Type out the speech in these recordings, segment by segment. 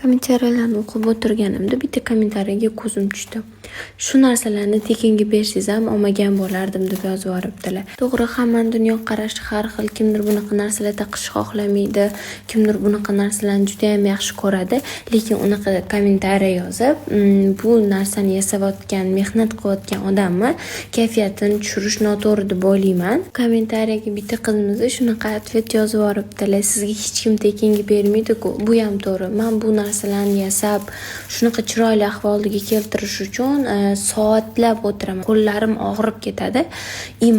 Kommentariyalarni o'qib o'tirganimda bitta kommentariyaga ko'zim tushdi. Shu narsalarni tekinga bersangiz ham olmagan bo'lardim deb yozib yuboribdilar. To'g'ri, hammaning dunyoqarashi har xil. Kimdir bunaqa narsalar taqishni xohlamaydi, kimdir bunaqa narsalarni juda ham yaxshi ko'radi, lekin unaqa kommentariya yozib, bu narsani yasayotgan, mehnat qilayotgan odamni kayfiyatini tushirish noto'g'ri deb o'ylayman. Kommentariyaga bitta qizimiz shunaqa atvet yozib yuboribdilar. Sizga hech kim tekinga bermaydi-ku. Bu ham to'g'ri. Men bu narsalarni yasab, shunaqa chiroyli ahvolga keltirish uchun soatlab o'tiraman. Qo'llarim og'rib ketadi.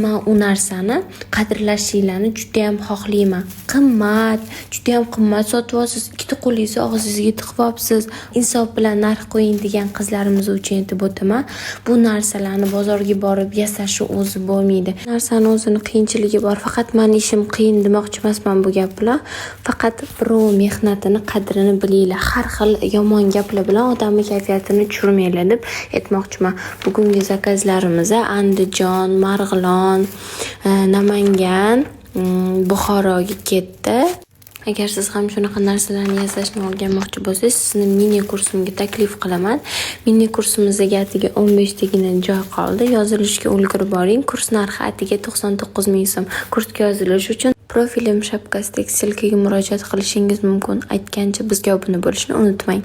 Men u narsani qadrlashinglarni juda ham xohlayman. Qimmat, juda ham qimmat sotib olsiz, ikkita qo'lingizni og'zingizga tiqib olibsiz. Insof bilan narx qo'ying degan qizlarimiz uchun aytib o'taman. Bu narsalarni bozorga borib yasashi o'zi bo'lmaydi. Narsani o'zini qiyinchiligi bor. Faqat meni ishim qiyin demoqchi emasman bu gap bilan. Faqat birov mehnatini qadrini bilinglar. Har xil yomon gaplar bilan odamning kayfiyatini tushirmanglar deb aytmoqchiman. Bugungi zakazlarimiz Andijon, Marg'ilon, Namangan, Buxoroga ketdi. Agar siz ham shunaqa narsalarni yasashni o'rganmoqchi bo'lsangiz, sizni mini kursimga taklif qilaman. Mini kursimizga atiga 15 tagina joy qoldi. Yozilishga ulgurib boring. Kurs narxi atiga 99 ming so'm. Kursga yozilish uchun profilim shapkasidagi silkaga murojaat qilishingiz mumkin. Aytgancha bizga obuna bo'lishni unutmang.